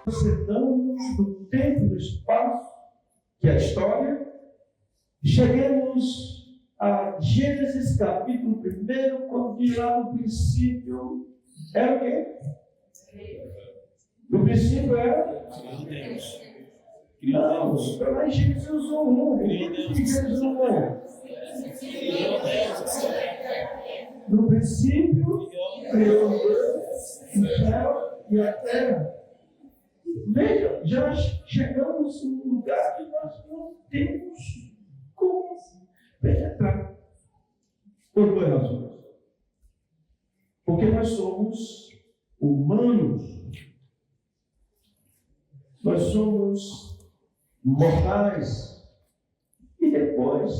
Procedamos do tempo e do espaço, que é a história, chegamos a Gênesis capítulo 1, quando diz lá no princípio, era o quê? No princípio era? Deus. Não, está lá em Gênesis 1. Gênesis 1. No princípio, criou Deus o céu e a terra. Veja, já chegamos em um lugar que nós não temos como penetrar. Por duas razões. Porque nós somos humanos. Nós somos mortais. E depois,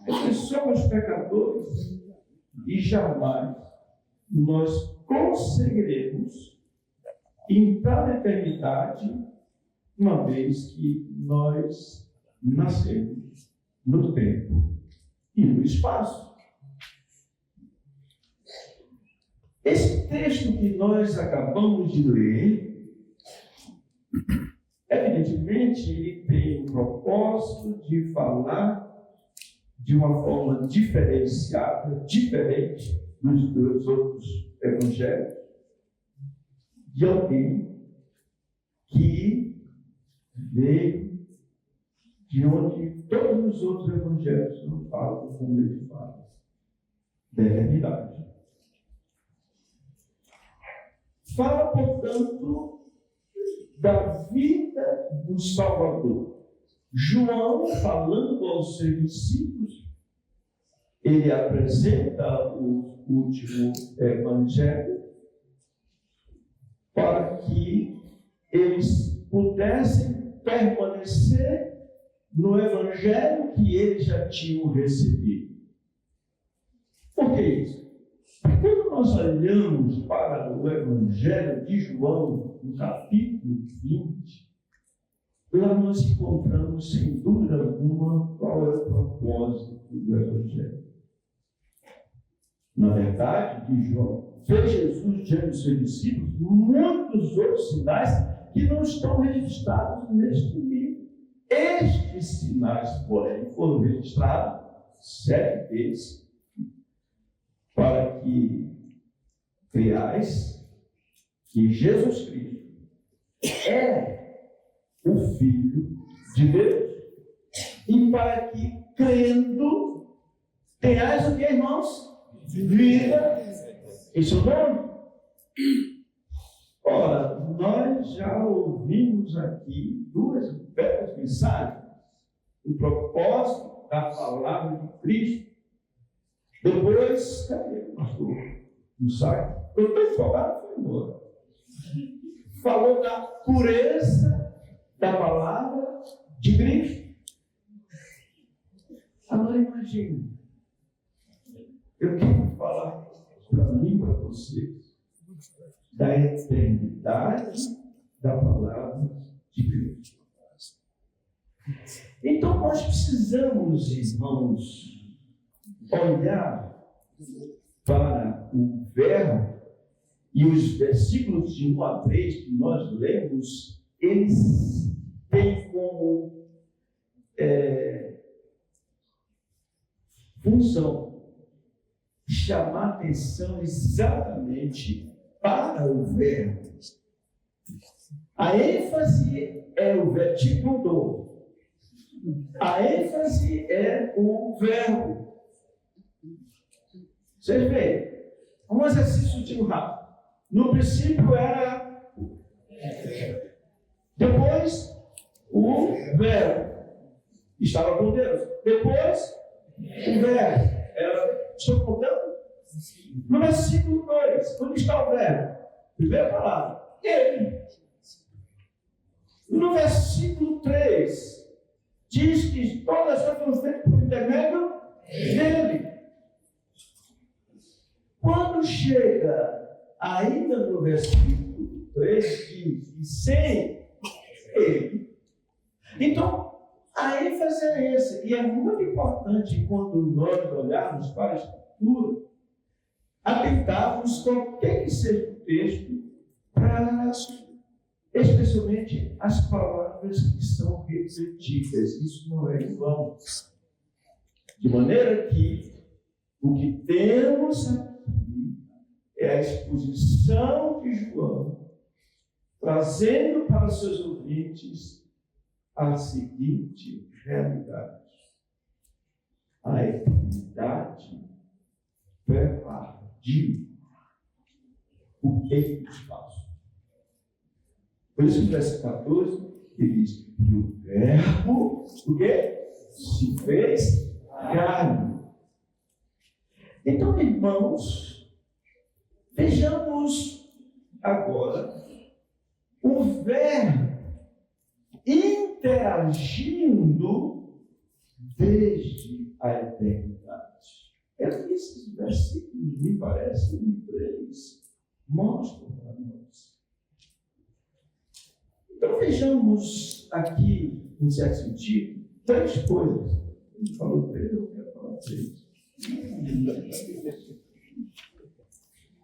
porque somos pecadores. E jamais nós conseguiremos entrar na eternidade, uma vez que nós nascemos no tempo e no espaço. Esse texto que nós acabamos de ler, evidentemente, ele tem o propósito de falar de uma forma diferenciada, diferente dos outros evangelhos, de alguém que veio de onde todos os outros evangelhos não falam como ele fala, da eternidade. Fala, portanto, da vida do Salvador. João, falando aos seus discípulos, ele apresenta o último evangelho para que eles pudessem permanecer no evangelho que eles já tinham recebido. Por que isso? Quando nós olhamos para o evangelho de João, no capítulo 20, lá nós encontramos, sem dúvida alguma, qual é o propósito do evangelho. Na verdade, diz João, fez Jesus diante dos seus discípulos muitos outros sinais que não estão registrados neste livro. Estes sinais, porém, foram registrados, 7 deles, para que creais que Jesus Cristo é o Filho de Deus, e para que, crendo, tenhais o que, irmãos? Vida em seu nome. Ora, nós já ouvimos aqui duas belas mensagens. O propósito da palavra de Cristo. Depois, cadê o pastor? Não sai? Eu estou empolgado, foi embora. Falou da pureza da palavra de Cristo. Agora imagine. Eu quero falar para mim, para vocês, da eternidade da palavra de Cristo. Então nós precisamos, irmãos, olhar para o verbo e os versículos de 1 a 3 que nós lemos, eles têm como função chamar atenção exatamente para o verbo. A ênfase é o versículo 2. A ênfase é o verbo. Vocês veem? Um exercício rápido. No princípio era depois o verbo estava com Deus. Depois o verbo era. Estou contando? No versículo 2, onde está o verbo? Primeira palavra, ele. No versículo 3, diz que todas as coisas foram feitas por intermédio dele. Quando chega ainda no versículo 3, diz que sem ele. Então, a ênfase é essa, e é muito importante quando nós olharmos para a Escritura, atentarmos qualquer que seja o texto, para especialmente as palavras que são repetidas. Isso não é em vão. De maneira que o que temos aqui é a exposição de João, trazendo para os seus ouvintes a seguinte realidade: a eternidade pervadiu o tempo e o espaço. Por isso, no verso 14, ele diz: e o verbo, o quê? Se fez carne. Então, irmãos, vejamos agora o verbo interagindo desde a eternidade. Esses versículos, me parecem, em 3, mostram para nós. Então, vejamos aqui, em certo sentido, 3 coisas. Ele falou 3, eu quero falar 3.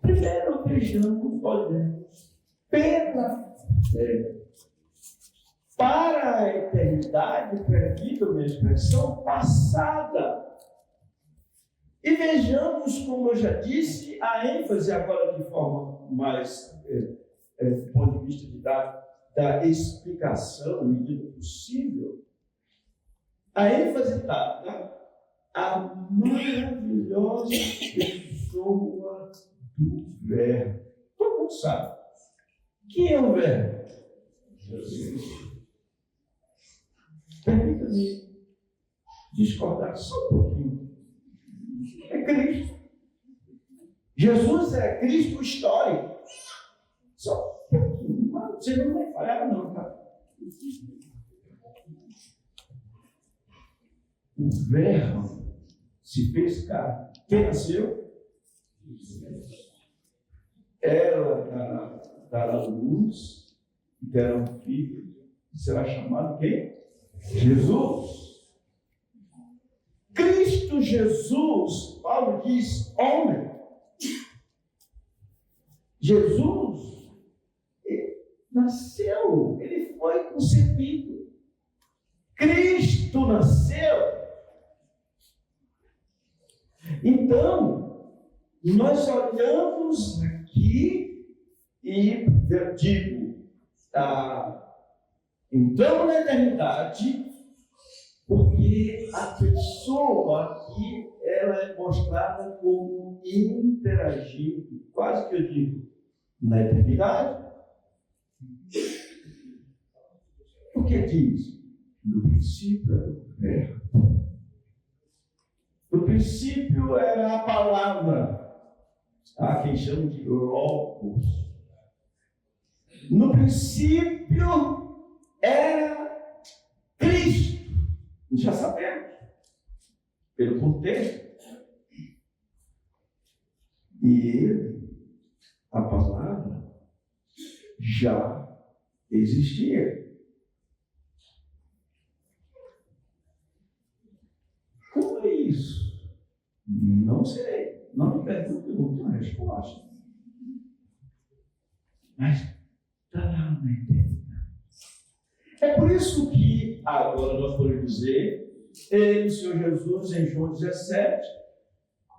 Primeiro, vejamos, olhemos pela fé para a eternidade, permita uma expressão passada. E vejamos, como eu já disse, a ênfase agora de forma mais, do ponto de vista da explicação, na medida possível, a ênfase dada à maravilhosa pessoa do Verbo. Todo mundo sabe. Quem é o Verbo? Jesus. Permita-me discordar só um pouquinho. É Cristo. Jesus é Cristo histórico. Só um pouquinho. Mas você não vai falhar, não, cara. O Verbo se fez carne. Quem nasceu? Ela dará luz, terá um filho, e será chamado quem? Jesus. Cristo Jesus, Paulo diz, homem. Jesus nasceu, ele foi concebido. Cristo nasceu. Então, nós olhamos aqui e digo, então na eternidade, porque a pessoa aqui, ela é mostrada como interagindo, quase que eu digo, na eternidade. O que diz? No princípio era o Verbo. No princípio era a palavra, há quem chama de Logos. No princípio era Cristo, já sabemos, pelo contexto. E ele, a palavra, já existia. Como é isso? Não sei. Não me pergunto, eu não tenho uma resposta. Mas está lá na eternidade. É por isso que agora nós podemos dizer, ele, o Senhor Jesus, em João 17,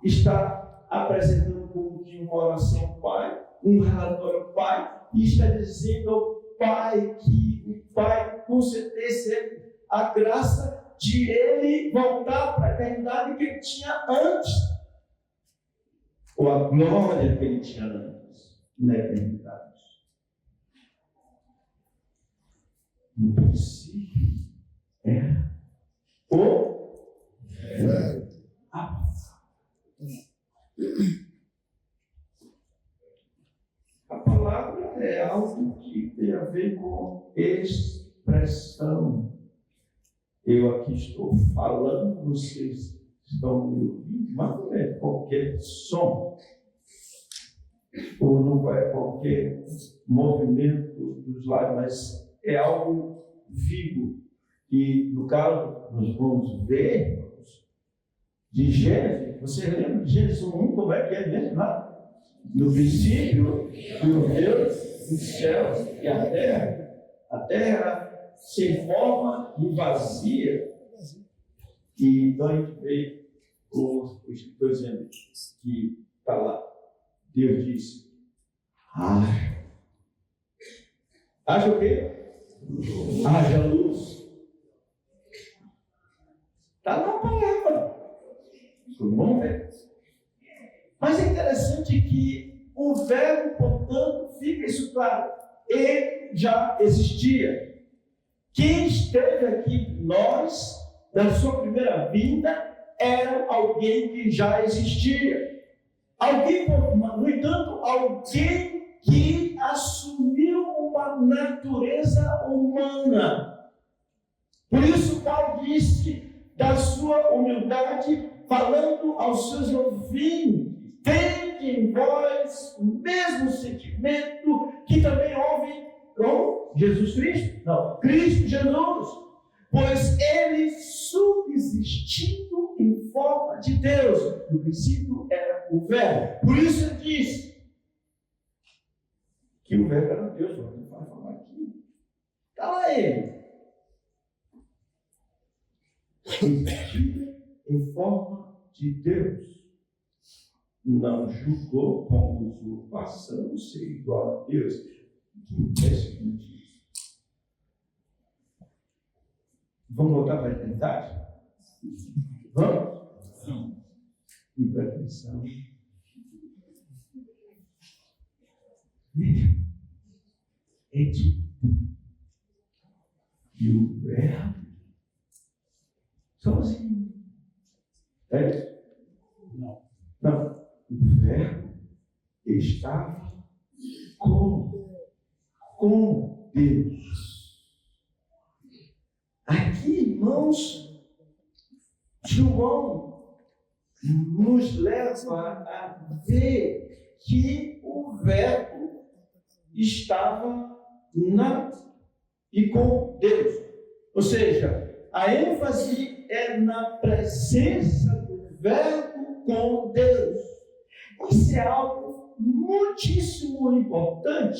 está apresentando como que uma oração ao Pai, um relatório ao Pai, e está dizendo ao Pai que o Pai concedesse ele a graça de ele voltar para a eternidade que ele tinha antes, ou a glória que ele tinha antes, na eternidade. No princípio era o Verbo. A palavra é algo que tem a ver com expressão. Eu aqui estou falando, vocês estão me ouvindo, mas não é qualquer som, ou não é qualquer movimento dos lábios, mas é algo vivo. E, no caso, nós vamos ver de Gênesis. Você lembra de Gênesis 1, como é que é mesmo lá? No princípio, criou Deus os céus e a terra. a terra sem forma e vazia. E então a gente vê o escritor dizendo que está lá. Deus disse: haja o quê? Haja luz. Está na palavra. Vamos ver. Mas é interessante que o verbo, portanto, fica isso claro. Ele já existia. Quem esteve aqui, nós, na sua primeira vinda, era alguém que já existia. Alguém, no entanto, alguém que assumiu uma natureza humana. Por isso, Paulo disse da sua humildade, falando aos seus ouvintes: tende em vós o mesmo sentimento que também houve com Jesus Cristo. Não, Cristo Jesus. Pois ele, subsistindo em forma de Deus, no princípio era o verbo. Por isso ele diz que o verbo era Deus. Não vai falar aqui. Está lá ele. Subsistia em forma de Deus. Não julgou com usurpação ser igual a Deus. Que impressionante isso. Vamos voltar para a eternidade? Vamos? Sim. E para atenção. É dito que o verbo sozinho. É isso? Não. O verbo estava com Deus. Aqui, irmãos, João nos leva a ver que o verbo estava e com Deus. Ou seja, a ênfase é na presença do verbo com Deus. Isso é algo muitíssimo importante,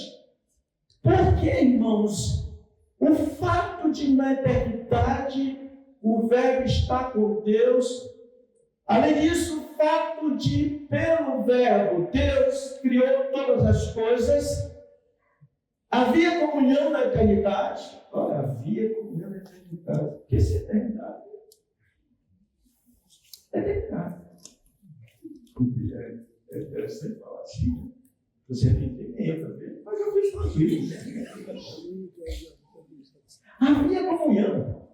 porque, irmãos, o fato de na eternidade o verbo estar com Deus, além disso, o fato de, pelo verbo, Deus criou todas as coisas, havia comunhão na eternidade. Olha, havia comunhão na eternidade. O que é eternidade? Eternidade. É interessante falar assim. Você não entende, eu também, mas eu fiz tranquilo. Havia comunhão.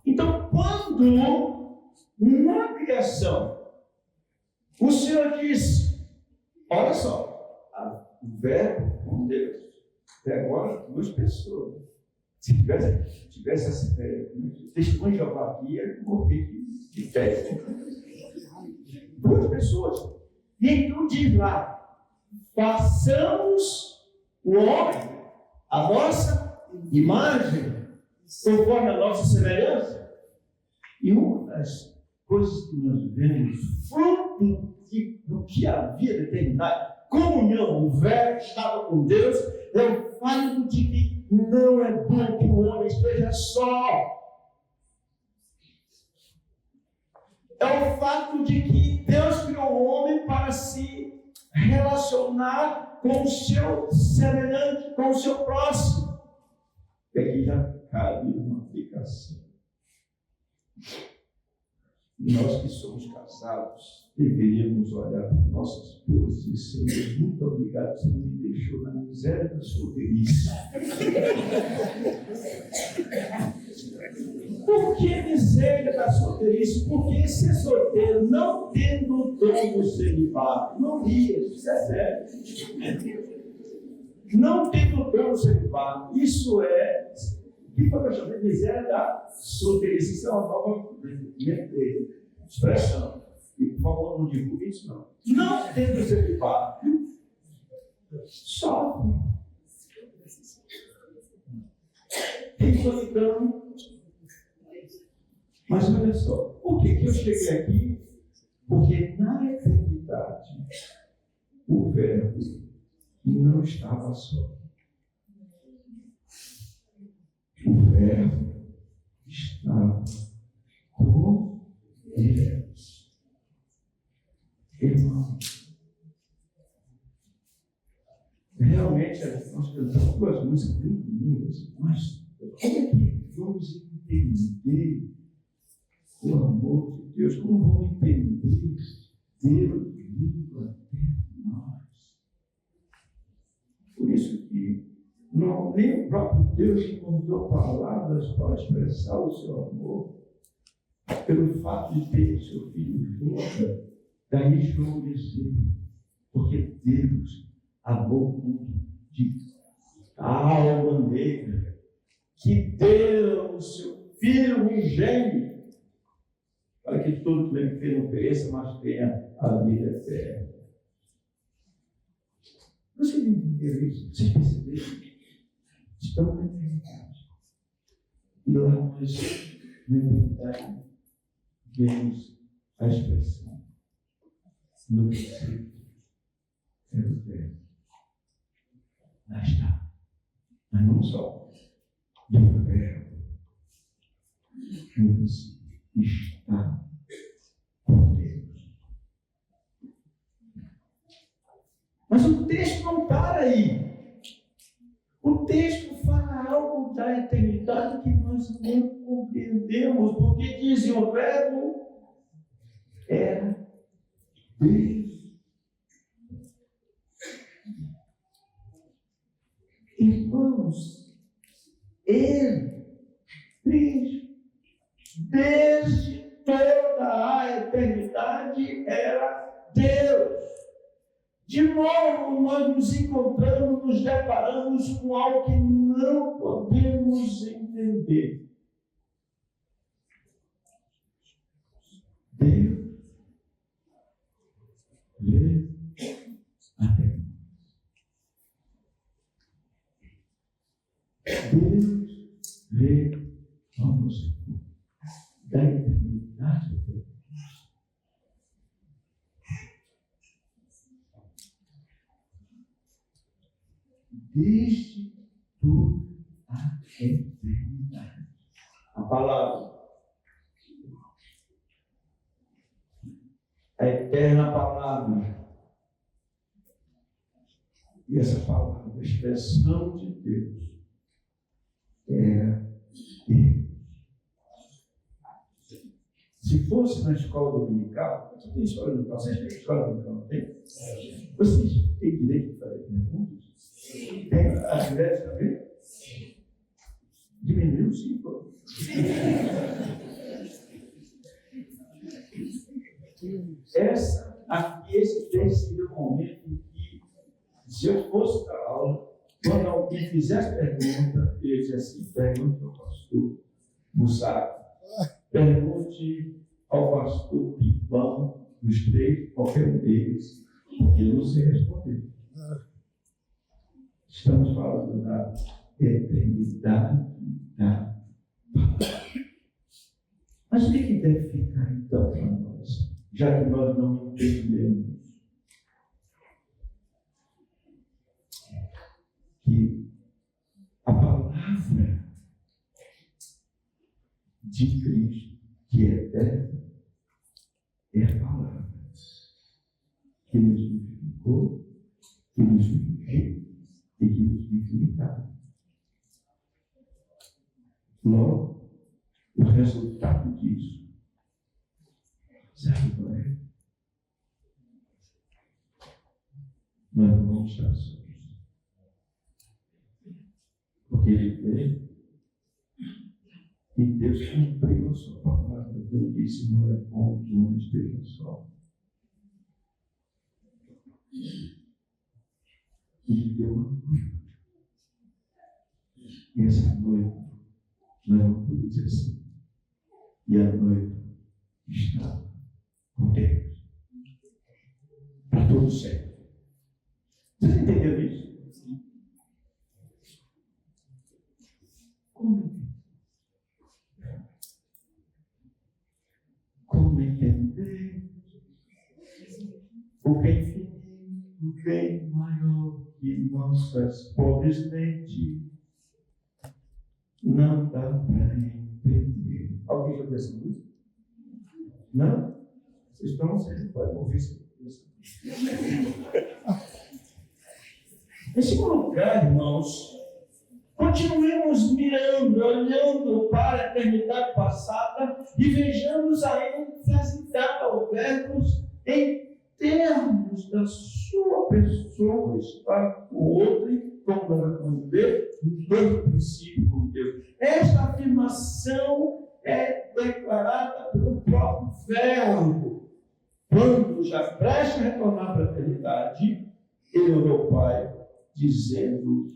Então, quando na criação o Senhor disse: olha só, o verbo com Deus, até agora, duas pessoas. Se tivesse testemunho de Jeová aqui, ia morrer de fé. Duas pessoas. E então diz lá: façamos o homem, a nossa imagem, conforme a nossa semelhança. E uma das coisas que nós vemos, fruto do que havia na eternidade, comunhão, o verbo estava com Deus, é o fato de que não é bom que o homem esteja só. É o fato de que Deus criou o homem para se relacionar com o seu semelhante, com o seu próximo. E aqui já cabe uma aplicação. Nós que somos casados, deveríamos olhar para nossas esposas e dizer: muito obrigado, você me deixou na miséria da solteirice. Por que miséria da solteirice? Porque ser solteiro, não tendo o dom do celibato, não ria, isso é sério. Não tendo o dom do celibato, isso é. O que foi que eu chamei de miséria da solteirice? Isso é uma nova expressão. E por favor, não divulgue isso, não. Não tendo celibato, sofre. Tem solidão. Mas olha só, por que eu cheguei aqui? Porque na eternidade o verbo não estava só. Verbo estava com Deus. Irmão, realmente nós cantamos duas músicas muito lindas, mas como é que vamos entender o amor de Deus? Como vamos entender Deus vindo até nós? Por isso que nem o próprio Deus encontrou palavras para expressar o seu amor, pelo fato de ter o seu filho vindo. Daí João dizer, porque Deus amou o mundo de tal maneira que deu o seu filho unigênito, para que todo que crê não pereça, mas tenha a vida eterna. Vocês entenderam isso? Vocês perceberam? Estamos na eternidade. E lá nós, na eternidade, vemos a expressão no princípio era o Verbo. Lá está. Mas não só. E o Verbo no princípio está com Deus. Mas o texto não para aí. O texto fala algo da eternidade que nós não compreendemos, porque dizem o Verbo era Deus. Irmãos, Ele fez desde toda a eternidade era Deus. De novo, nós nos encontramos, nos deparamos com algo que não podemos entender. Deus veio até nós. Deus veio ao nosso corpo, da eternidade até nós. Desde toda a eternidade. A palavra, a eterna palavra, e essa palavra, a expressão de Deus, era Deus. Se fosse na escola dominical, você tem escola dominical? Vocês têm escola dominical, não tem? Vocês têm direito de fazer perguntas? Tem atividade também? Diminuiu, sim. Esse seria o momento em que, se eu fosse dar aula, quando alguém fizesse pergunta, eu ia dizer assim: pergunte ao pastor Mussaco, pergunte ao pastor Pipão, os três, qualquer um deles, porque eu não sei responder. Estamos falando da eternidade da palavra. Mas o que deve ficar então para nós, já que nós não entendemos que a palavra de Cristo, que é eterna, é a palavra que nos vivificou, que nos vivificou e que nos vivificava. Logo, o resultado disso, sabe qual é? Nós não vamos estar sós. Porque ele veio e Deus cumpriu a sua palavra. Deus disse: não é bom que o homem esteja só. E deu uma noiva. E essa noiva, nós não podemos dizer assim. E a noiva estava com Deus para todo sempre. Vocês entenderam isso? Como entender o bem infinito, o bem maior que nossas pobres mentes Não dá para entender. Alguém já viu essa música? Não? Vocês podem ouvir isso. Em segundo lugar, irmãos, continuemos mirando, olhando para a eternidade passada e vejamos a ênfase dada ao verbo em termos da sua pessoa estar com o outro, como nós vamos ver, no princípio com Deus. Esta afirmação é declarada pelo próprio verbo. Quando já presta a retornar para a eternidade, ele orou ao Pai, dizendo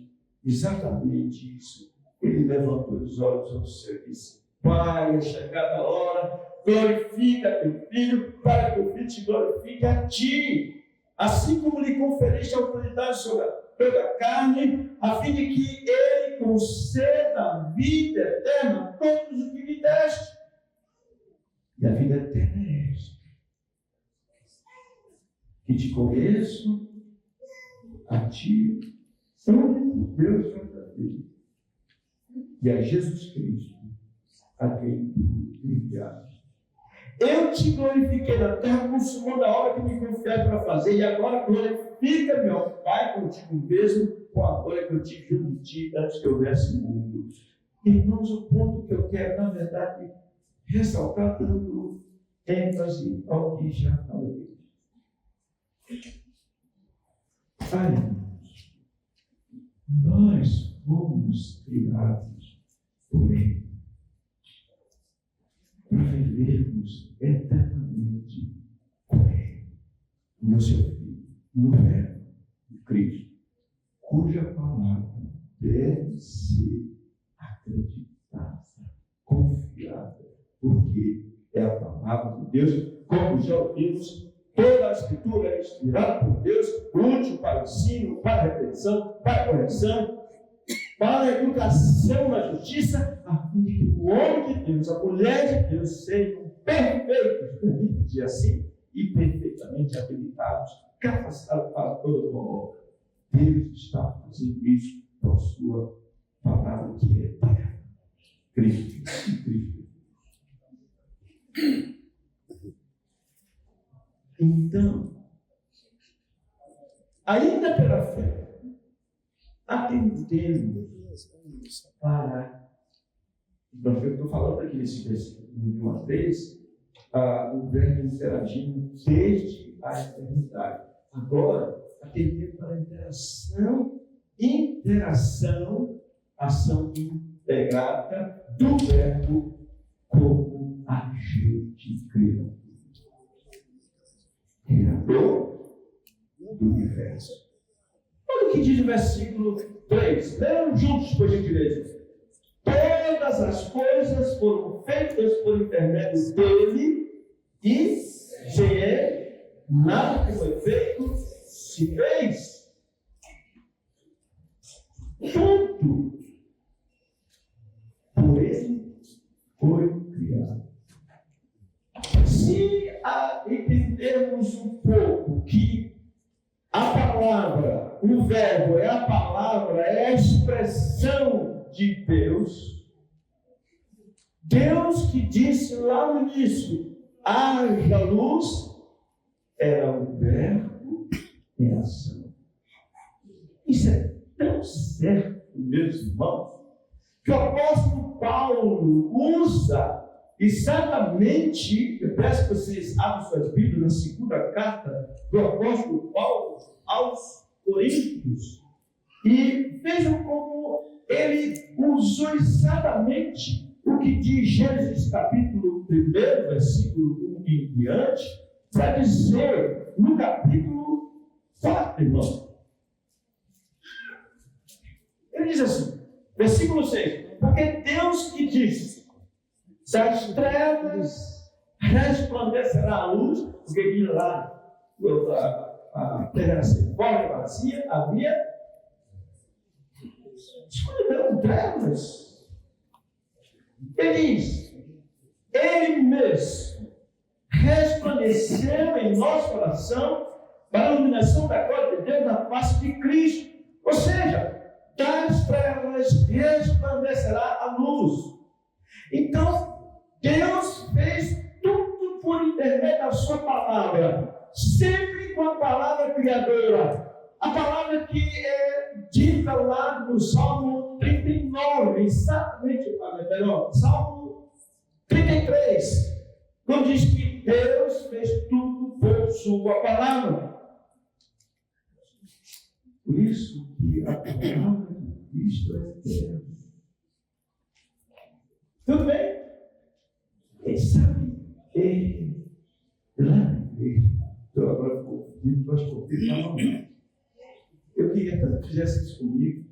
exatamente isso. Ele levantou os olhos ao céu e disse: Pai, é chegada a hora, glorifica teu filho, para que o filho te glorifique a ti, assim como lhe conferiste autoridade sobre toda a carne, a fim de que ele conceda a vida eterna a todos os que lhe deste. E a vida eterna é esta: que te conheço a ti, único Deus verdadeiro, e a Jesus Cristo, a quem tu enviaste. Eu te glorifiquei na terra, consumando a obra que me confiaste para fazer, e agora glorifica-me, ó Pai, contigo mesmo, com a glória que eu tive junto de ti antes que houvesse mundo. Irmãos, o ponto que eu quero, na verdade, ressaltar, dando ênfase ao que já falei. Irmãos, nós fomos criados por Ele para vivermos eternamente com Ele, no seu Filho, no Verbo de Cristo, cuja palavra deve ser acreditada, confiada, porque é a palavra de Deus, como já ouvimos. Toda a Escritura é inspirada por Deus, útil para o ensino, para a repreensão, para a correção, para a educação na justiça, a fim de que o homem de Deus, a mulher de Deus, sejam perfeitos, permite dizer assim, e perfeitamente habilitados, capacitados para toda boa obra. Deus está fazendo isso com a sua palavra que é eterna. Cristo. Então, ainda pela fé, atendemos para. Então, eu estou falando aqui nesse versículo de 1 a 3, o verbo interagindo desde a eternidade. Agora, atendendo para a interação, ação integrada do verbo como agente criador. Criador do universo. Olha o que diz o versículo 3. Leiam juntos, por gentileza. Todas as coisas foram feitas por intermédio dele, e sem ele, nada que foi feito se fez. Tudo por ele foi criado. Se entendermos um pouco que a palavra, o verbo é a palavra, é a expressão de Deus, Deus que disse lá no início, haja luz, era o verbo em ação. Isso é tão certo, meus irmãos, que o apóstolo Paulo usa exatamente, eu peço que vocês abram suas Bíblias na segunda carta do apóstolo Paulo aos Coríntios, e vejam como ele usou exatamente o que diz Gênesis capítulo 1, versículo 1 em diante, para dizer no capítulo 4, irmão. Ele diz assim, versículo 6, porque Deus que disse, das trevas resplandecerá a luz, porque diz lá, a terra era sem forma e vazia, havia escuridão, trevas. Ele diz, ele mesmo resplandeceu em nosso coração para a iluminação da glória de Deus na face de Cristo. Ou seja, das trevas resplandecerá a Então, Deus fez tudo por intermédio da sua palavra, sempre com a palavra criadora. A palavra que é dita lá no Salmo 39, exatamente, Salmo 33, quando diz que Deus fez tudo por sua palavra. Por isso que a palavra de Cristo é Deus. Tudo bem? Quem sabe? Lá na igreja, eu agora vou muito mais confiante. Eu queria tanto que fizesse isso comigo.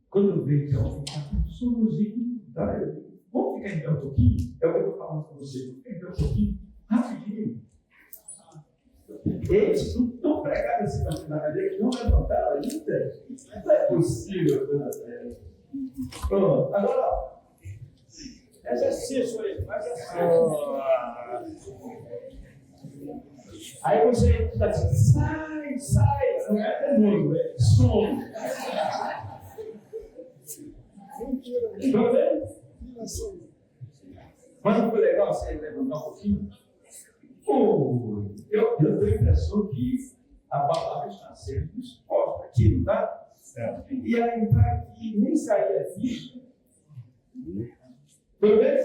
Quando eu vejo que alguém está com sonozinho, tá? Eu digo, vamos ficar em pé um pouquinho? É o que eu estou falando com você. Vamos ficar em pé um pouquinho, rapidinho. Eles não estão pregados assim na cadeira que não levantaram ainda. Não é possível. Pronto, agora, ó. Exercício aí, faz exercício. Aí você está dizendo, sai, não é demônio, é sono. Estão vendo? Mas não foi legal você levantar um pouquinho? Eu tenho a impressão que a palavra está sendo exposta aqui, não está? E aí, para que nem sair aqui, tudo bem?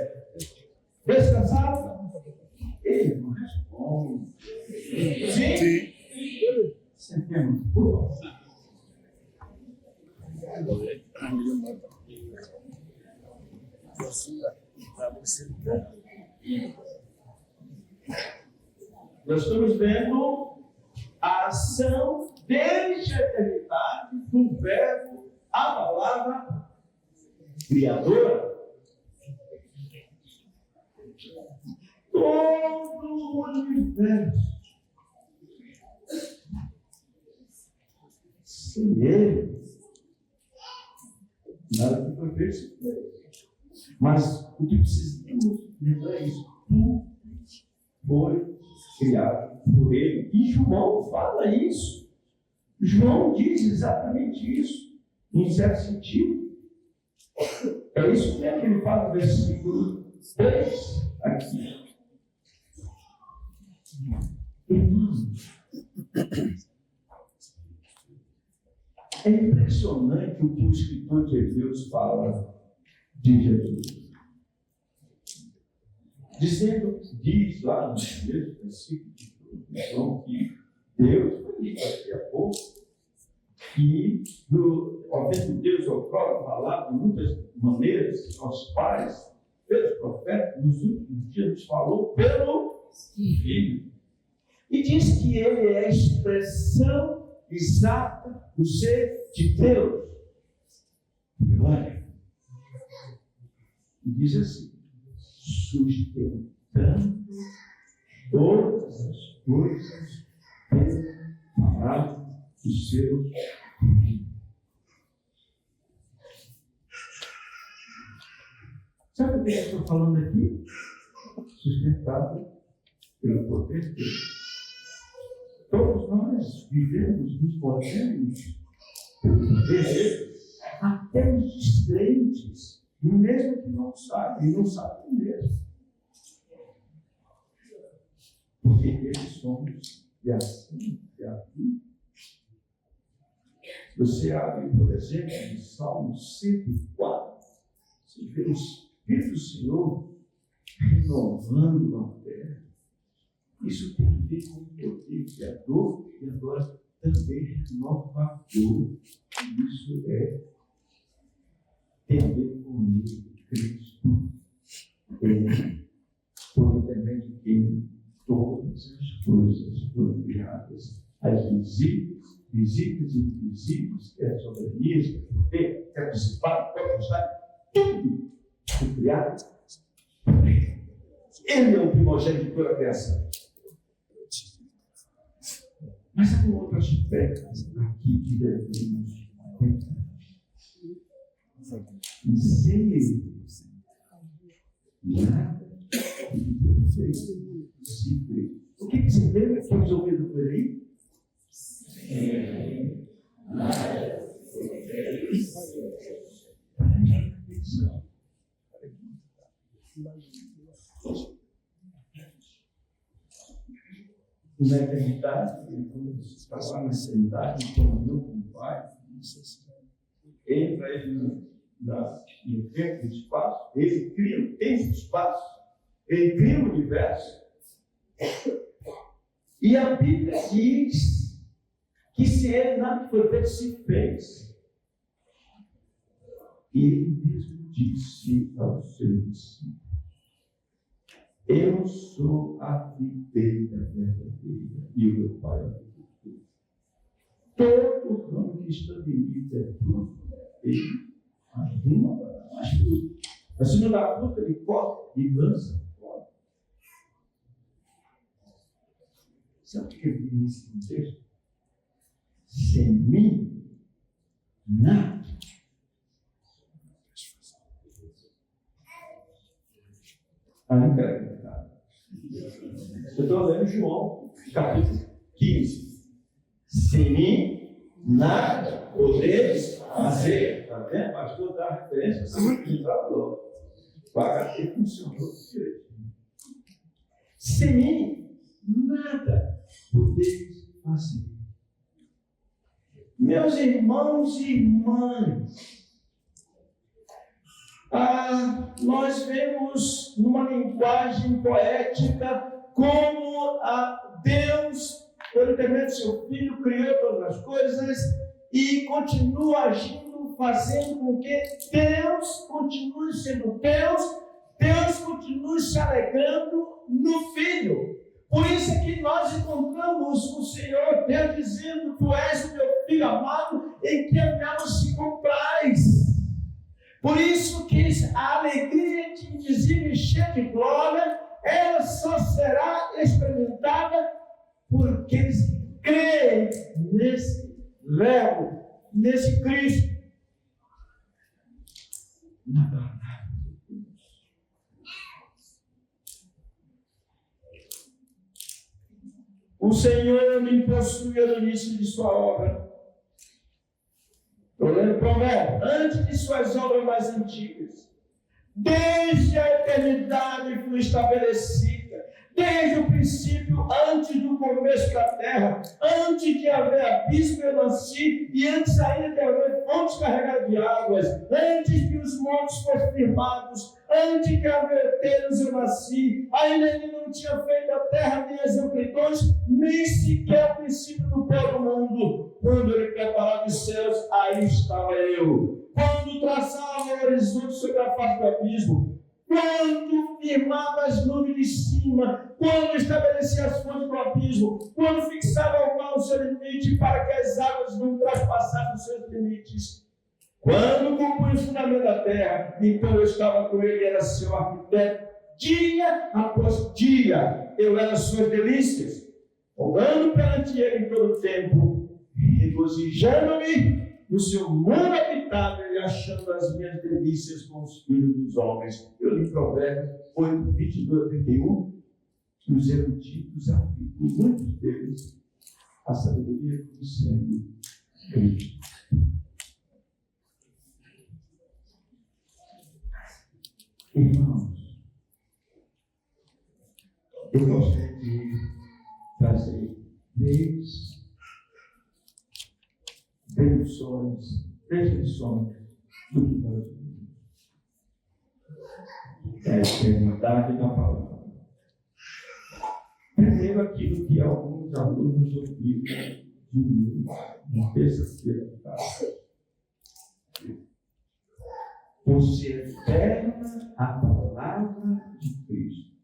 Descansado? Ele não responde. Sim? Sentemos, por favor. Nós estamos vendo a ação desde a eternidade do verbo, a palavra criadora. Todo o universo. Sem ele, nada que foi feito. Mas o que precisamos lembrar é isso. Tudo foi criado por ele. E João fala isso. João diz exatamente isso, em certo sentido. É isso mesmo que ele fala no versículo 3 aqui. Irmãos, é impressionante o que o escritor de Hebreus fala de Jesus. Diz lá no primeiro versículo de João que Deus, foi dito aqui a pouco, que havendo Deus outrora falado de muitas maneiras aos pais, pelos profetas, nos últimos dias nos falou pelo Filho. E diz que ele é a expressão exata do ser de Deus. E olha, e diz assim, sustentando todas as coisas pela palavra do seu Filho. Sabe o que eu estou falando aqui? Sustentado pelo poder de Deus. Todos nós vivemos, nos podemos, pelo poder de Deus, até os descrentes, mesmo que não sabem, não sabem mesmo. Porque eles somos de assim, de aqui. Você abre, por exemplo, em Salmo 104, você vê o Espírito do Senhor renovando a terra. Isso tem a ver com o poder criador e agora também renovador. Isso tem a ver com ele, Cristo, por intermédio de quem todas as coisas foram criadas, as visíveis e invisíveis, quer soberanias, quer poder, quer principado, quer potestade, tudo foi criado por ele. Ele é o primogênito de toda a criação. Mas há um outro aspecto aqui que devemos pensar. E sem ele, nada de perfeito se vê. O que você lembra que foi resolvido por aí? Nada de perfeito. Preste atenção. Na eternidade, depois passar na eternidade, comunhão com o Pai, entra ele no tempo e espaço, ele cria o tempo e espaço, ele cria o universo. E a Bíblia diz que se ele nada foi feito, se fez. E ele mesmo disse aos seus discípulos: eu sou a videira verdadeira e o meu Pai é o agricultor. Todo ramo que está em mim é fruto, ele arrima mais fruto. Mas se não dá fruto, ele corta e lança fora. Sabe o que eu vi nesse texto? Sem mim, nada. Não quero acreditar. Eu estou lendo João, capítulo 15. Sem mim, nada podeis fazer. Está vendo? O pastor dá a referência, assim, que falou. O HT funcionou direito. Sem mim, nada podeis fazer. Meus irmãos e irmãs, nós vemos numa linguagem poética como Deus, por intermédio do seu Filho, criou todas as coisas e continua agindo, fazendo com que Deus continue sendo Deus, Deus continue se alegrando no Filho. Por isso é que nós encontramos o Senhor Deus dizendo: tu és o meu Filho amado, em que amamos se comprais. Por isso que a alegria indizível e cheia de glória, ela só será experimentada por aqueles que creem nesse Verbo, nesse Cristo. Nada. O Senhor me possuía no início de sua obra. Estou lendo Provérbios. Antes de suas obras mais antigas. Desde a eternidade foi estabelecida. Desde o princípio, antes do começo da terra. Antes de haver abismo eu nasci. E antes ainda de haver fontes carregadas de águas. Antes que os montes fossem firmados. Antes de haver terras eu nasci. Ainda ele não tinha feito a terra nem as amplitudes. Nem sequer o princípio do pó do mundo. Quando ele preparava os céus, aí estava eu. Quando traçava o horizonte sobre a face do abismo. Quando firmava as nuvens de cima. Quando estabelecia as fontes do abismo. Quando fixava ao mar o seu limite para que as águas não traspassassem os seus limites. Quando compunha o fundamento da terra, então eu estava com ele, era seu arquiteto. Dia após dia, eu era suas delícias. Rogando perante ele em todo o tempo, regozijando-me no seu mundo habitável e achando as minhas delícias com os filhos dos homens. Eu li Provérbios 8, 22, 31, que os eruditos afirmam, muitos deles, a sabedoria como sendo Cristo. Irmãos, eu gostaria de trazer três lições do que nós vimos. É a eternidade da palavra. Primeiro, aquilo que alguns alunos ouviram de mim na terça-feira. Por ser eterna a palavra de Cristo,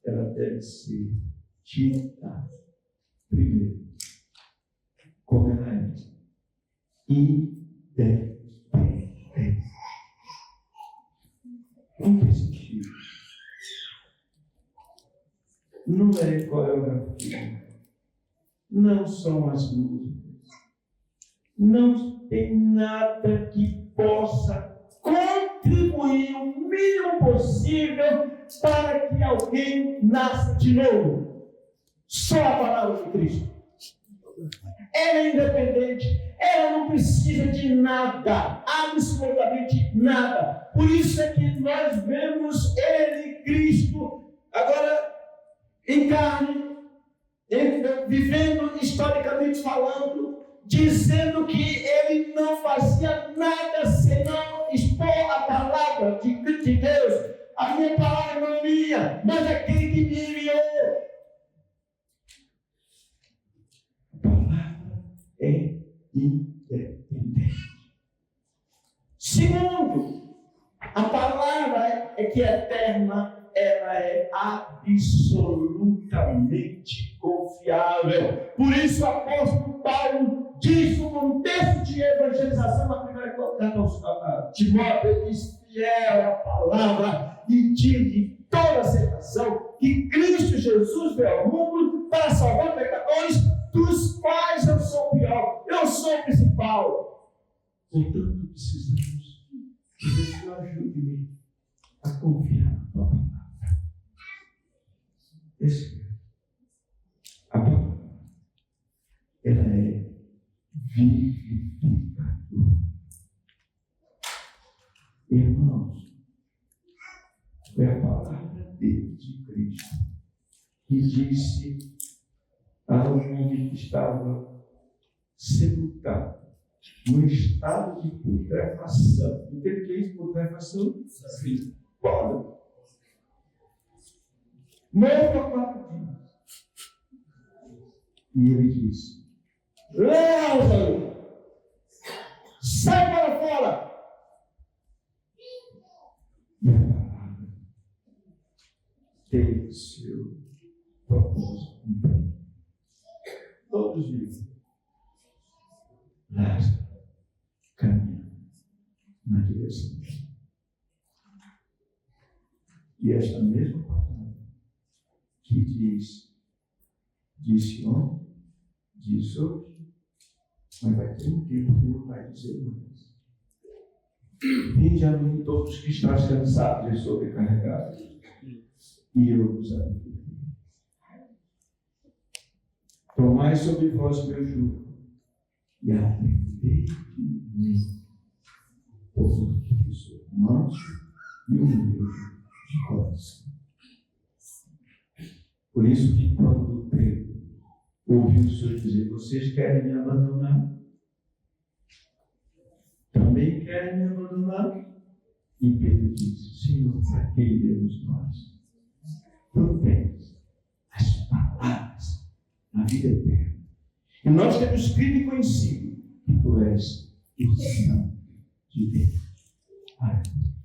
ela deve ser dita primeiro, como ela é, independente. Em que sentido? Não é coreografia, não são as músicas, não tem nada que possa contribuir o mínimo possível para que alguém nasça de novo. Só a palavra de Cristo. ela é independente, ela não precisa de nada, absolutamente nada. Por isso é que nós vemos ele, Cristo, agora em carne, vivendo historicamente falando, dizendo que ele não fazia nada senão expor a palavra de Deus. A minha palavra não é minha, mas aquele que me enviou. A palavra é independente. Segundo, a palavra é que é eterna, ela é absolutamente confiável. Por isso o apóstolo Paulo diz no contexto de evangelização, na primeira carta a Timóteo, ele diz: fiel a palavra e de toda aceitação que Cristo Jesus veio ao mundo para salvar pecadores, dos quais eu sou o pior, eu sou o principal. Portanto, precisamos que Deus ajude-me a confiar na tua palavra. A palavra, ela é vivificadora. Irmãos, foi a palavra de Cristo que disse a um homem que estava sepultado, no estado de putrefação. Entende o que é isso, putrefação? Sim. Pode. Morto há 4 dias. E ele disse: Lázaro, sai para fora. E a palavra tem o seu propósito cumprido. Todos os dias, Lázaro caminha na direção. E esta mesma palavra que disse ontem, diz hoje, mas vai ter um tempo que não vai dizer mais. Vinde a mim todos que estás cansados e sobrecarregados, e eu vos aliviarei. Tomai sobre vós meu jugo e aprendei de mim, porque sou manso e humilde de coração. Por isso que quando Pedro ouviu o Senhor dizer: vocês querem me abandonar? Também querem me abandonar? E Pedro disse: Senhor, para que iremos nós? Tu tens as palavras na vida eterna. E nós temos crido e conhecido que tu és o Santo de Deus. Aleluia.